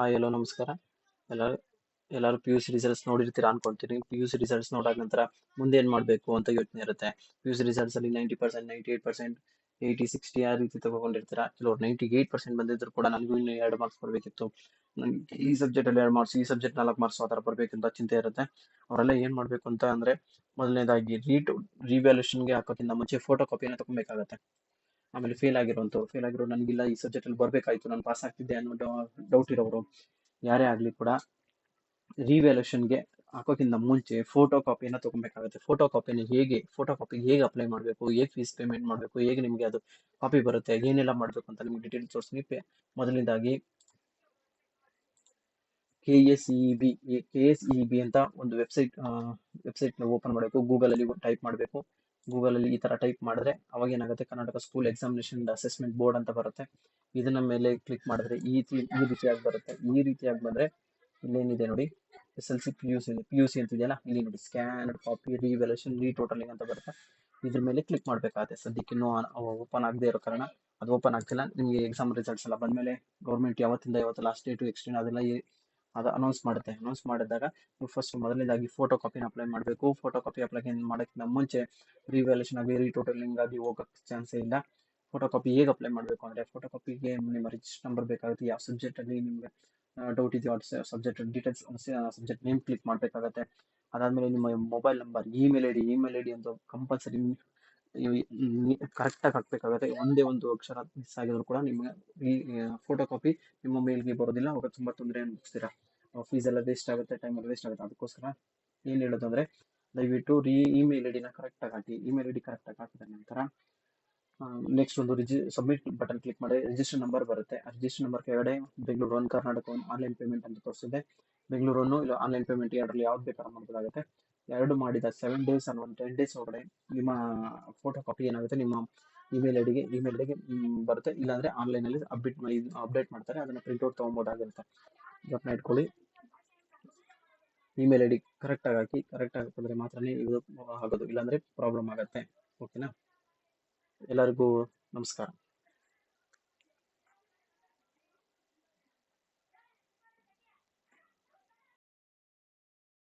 ಎಲ್ಲೋ ನಮಸ್ಕಾರ. ಎಲ್ಲರೂ ಎಲ್ಲರೂ ಪಿ ಯು ಸಿ ರಿಸಲ್ಟ್ಸ್ ನೋಡಿರ್ತೀರಾ ಅನ್ಕೊಳ್ತೀನಿ. ಪಿ ಯು ಸಿ ರಿಸಲ್ಟ್ಸ್ ನೋಡಾದ ನಂತರ ಮುಂದೆ ಏನ್ ಮಾಡಬೇಕು ಅಂತ ಯೋಚನೆ ಇರುತ್ತೆ. ಪಿ ಯು ಸಿ ರಿಸಲ್ಟ್ಸ್ ಅಲ್ಲಿ 90%, 98%, 80, 60 ಆ ರೀತಿ ತಗೊಂಡಿರ್ತೀರಾ. ಕೆಲವರು 98% ಬಂದಿದ್ರು ಕೂಡ ನನಗೂ ಇನ್ನು 2 ಮಾರ್ಕ್ಸ್ ಬರ್ಬೇಕಿತ್ತು, ನನ್ಗೆ ಈ ಸಬ್ಜೆಕ್ಟ್ ಅಲ್ಲಿ 2 ಮಾರ್ಕ್ಸ್, ಈ ಸಬ್ಜೆಕ್ಟ್ 4 ಮಾರ್ಕ್ಸ್ ಆ ಥರ ಬರ್ಬೇಕಂತ ಚಿಂತೆ ಇರುತ್ತೆ. ಅವರೆಲ್ಲ ಏನ್ ಮಾಡ್ಬೇಕು ಅಂತ ಅಂದ್ರೆ, ಮೊದಲನೇದಾಗಿ ರಿವ್ಯಾಲ್ಯೂಷನ್ಗೆ ಹಾಕೋಕ್ಕಿಂತ ಮುಂಚೆ ಫೋಟೋ ಕಾಪಿನ ತಗೊಬೇಕಾಗತ್ತೆ. ಆಮೇಲೆ ಫೇಲ್ ಆಗಿರೋ ನನಗಿಲ್ಲ ಈ ಸಬ್ಜೆಕ್ಟ್ ಅಲ್ಲಿ ಬರ್ಬೇಕಾಯ್ತು, ನಾನು ಪಾಸ್ ಆಗ್ತಿದ್ದೆ ಅನ್ನೋ ಡೌಟ್ ಇರೋರು ಯಾರೇ ಆಗ್ಲಿ ಕೂಡ ರಿವ್ಯಾಲ್ಯೂಷನ್ಗೆ ಹಾಕೋಕ್ಕಿಂತ ಮುಂಚೆ ಫೋಟೋ ಕಾಪಿನ ತಗೊಬೇಕಾಗುತ್ತೆ. ಫೋಟೋ ಕಾಪಿ ಹೇಗೆ ಅಪ್ಲೈ ಮಾಡಬೇಕು, ಹೇಗೆ ಫೀಸ್ ಪೇಮೆಂಟ್ ಮಾಡಬೇಕು, ಹೇಗೆ ನಿಮಗೆ ಅದು ಕಾಪಿ ಬರುತ್ತೆ, ಏನೆಲ್ಲ ಮಾಡಬೇಕು ಅಂತ ನಿಮ್ಗೆ ಡೀಟೇಲ್ಸ್ ತೋರಿಸ್ತೀನಿ. ಮೊದಲನೇದಾಗಿ ಕೆ ಎಸ್ ಇ ಬಿ ಅಂತ ಒಂದು ವೆಬ್ಸೈಟ್ನ ಓಪನ್ ಮಾಡಬೇಕು. ಗೂಗಲಲ್ಲಿ ಟೈಪ್ ಮಾಡಬೇಕು. ಗೂಗಲಲ್ಲಿ ಈ ಥರ ಟೈಪ್ ಮಾಡಿದ್ರೆ ಅವಾಗ ಏನಾಗುತ್ತೆ, Karnataka school examination assessment board ಅಂತ ಬರುತ್ತೆ. ಇದನ್ನ ಮೇಲೆ ಕ್ಲಿಕ್ ಮಾಡಿದ್ರೆ ಈ ರೀತಿಯಾಗಿ ಬರುತ್ತೆ. ಈ ರೀತಿಯಾಗಿ ಬಂದರೆ ಇಲ್ಲೇನಿದೆ ನೋಡಿ, SLC ಪಿ ಯು ಸಿ ಅಂತಿದೆಯಲ್ಲ, ಇಲ್ಲಿ ನೋಡಿ ಸ್ಕ್ಯಾನ್ಡ್ ಕಾಪಿ ರಿವ್ಯಾಲ್ಯೂಷನ್ ರೀಟೋಟಲಿಂಗ್ ಅಂತ ಬರುತ್ತೆ. ಇದ್ರ ಮೇಲೆ ಕ್ಲಿಕ್ ಮಾಡಬೇಕಾಗುತ್ತೆ. ಸದ್ಯಕ್ಕೆ ಇನ್ನೂ ಓಪನ್ ಆಗದೆ ಇರೋ ಕಾರಣ ಅದು ಓಪನ್ ಆಗ್ತಿಲ್ಲ. ನಿಮಗೆ ಎಕ್ಸಾಮ್ ರಿಸಲ್ಟ್ಸ್ ಎಲ್ಲ ಬಂದಮೇಲೆ ಗೌರ್ಮೆಂಟ್ ಯಾವತ್ತಿಂದ ಯಾವತ್ತು ಲಾಸ್ಟ್ ಡೇಟು ಎಕ್ಸ್ಟೆಂಡ್ ಅದೆಲ್ಲ ಅದು ಅನೌನ್ಸ್ ಮಾಡುತ್ತೆ. ಅನೌನ್ಸ್ ಮಾಡಿದಾಗ ನೀವು ಫಸ್ಟ್ ಮೊದಲನೇದಾಗಿ ಫೋಟೋ ಕಾಪಿನ ಅಪ್ಲೈ ಮಾಡಬೇಕು. ಫೋಟೋ ಕಾಪಿ ಅಪ್ಲೈ ಮಾಡೋಕ್ಕಿಂತ ಮುಂಚೆ ರಿವ್ಯಾಲ್ಯೂಷನ್ ಆಗಿ ರೀಟೋಟಲಿಂಗ್ ಆಗಿ ಹೋಗೋಕ್ಕೆ ಚಾನ್ಸೇ ಇಲ್ಲ. ಫೋಟೋ ಕಾಪಿ ಹೇಗೆ ಅಪ್ಲೈ ಮಾಡಬೇಕು ಅಂದರೆ, ಫೋಟೋ ಕಾಪಿಗೆ ನಿಮ್ಮ ರಿಜಿಸ್ಟರ್ ನಂಬರ್ ಬೇಕಾಗುತ್ತೆ. ಯಾವ ಸಬ್ಜೆಕ್ಟಲ್ಲಿ ನಿಮಗೆ ಡೌಟ್ ಇದೆಯೋ subject details, subject name click ಮಾಡಬೇಕಾಗತ್ತೆ. ಅದಾದಮೇಲೆ ನಿಮ್ಮ mobile number, email I D ಅಂತ ಕಂಪಲ್ಸರಿ ಕರೆಕ್ಟಾಗಿ ಹಾಕಬೇಕಾಗುತ್ತೆ. ಒಂದೇ ಒಂದು ಅಕ್ಷರ ಮಿಸ್ ಆಗಿದ್ರು ಕೂಡ ನಿಮ್ಮ ಈ ಫೋಟೋ ಕಾಪಿ ನಿಮ್ಮ ಮೇಲ್ಗೆ ಬರೋದಿಲ್ಲ. ಅವಾಗ ತುಂಬ ತೊಂದರೆ ಅನುಭವಿಸ್ತೀರಾ. ಫೀಸ್ ಎಲ್ಲ ವೇಸ್ಟ್ ಆಗುತ್ತೆ, ಟೈಮ್ ಎಲ್ಲ ವೇಸ್ಟ್ ಆಗುತ್ತೆ. ಅದಕ್ಕೋಸ್ಕರ ಏನು ಹೇಳೋದು ಅಂದರೆ, ದಯವಿಟ್ಟು ಇಮೇಲ್ ಐ ಡಿನ ಕರೆಕ್ಟಾಗಿ ಹಾಕಿ. ಇಮೇಲ್ ಐ ಡಿ ಕರೆಕ್ಟಾಗಿ ಹಾಕಿದ ನಂತರ ನೆಕ್ಸ್ಟ್ ಒಂದು ಸಬ್ಮಿಟ್ ಬಟನ್ ಕ್ಲಿಕ್ ಮಾಡಿ ರಿಜಿಸ್ಟರ್ ನಂಬರ್ ಬರುತ್ತೆ. ಆ ರಿಜಿಸ್ಟರ್ ನಂಬರ್ ಕೆಳಗಡೆ ಬೆಂಗಳೂರು 1 ಕರ್ನಾಟಕ 1 ಆನ್ಲೈನ್ ಪೇಮೆಂಟ್ ಅಂತ ತೋರಿಸಿದೆ. ಬೆಂಗಳೂರು 1 ಇಲ್ಲ ಆನ್ಲೈನ್ ಪೇಮೆಂಟ್ ಎರಡರಲ್ಲಿ ಯಾವ್ದು ಬೇಕಾದ್ರೂ ಮಾಡ್ಬೋದಾಗುತ್ತೆ. ಎರಡು ಮಾಡಿದ 7 ಡೇಸ್ ಅನ್ನೋ 10 ಡೇಸ್ ಒಳಗಡೆ ನಿಮ್ಮ ಫೋಟೋ ಕಾಪಿ ಏನಾಗುತ್ತೆ ನಿಮ್ಮ ಇಮೇಲ್ ಐಡಿಗೆ ಬರುತ್ತೆ. ಇಲ್ಲಾಂದ್ರೆ ಆನ್ಲೈನಲ್ಲಿ ಅಪ್ಡೇಟ್ ಮಾಡ್ತಾರೆ, ಅದನ್ನ ಪ್ರಿಂಟ್ಔಟ್ ತೊಗೊಬೋದಾಗಿರುತ್ತೆ. ಜ್ಞಾಪನ ಇಟ್ಕೊಳ್ಳಿ, ಇಮೇಲ್ ಐ ಡಿ ಕರೆಕ್ಟಾಗಿ ಹಾಕಿ. ಕರೆಕ್ಟಾಗಿ ಹಾಕಿದ್ರೆ ಮಾತ್ರನೇ ಇದು ಆಗೋದು, ಇಲ್ಲಾಂದ್ರೆ ಪ್ರಾಬ್ಲಮ್ ಆಗುತ್ತೆ. ಓಕೆನಾ? ಎಲ್ಲರಿಗೂ ನಮಸ್ಕಾರ.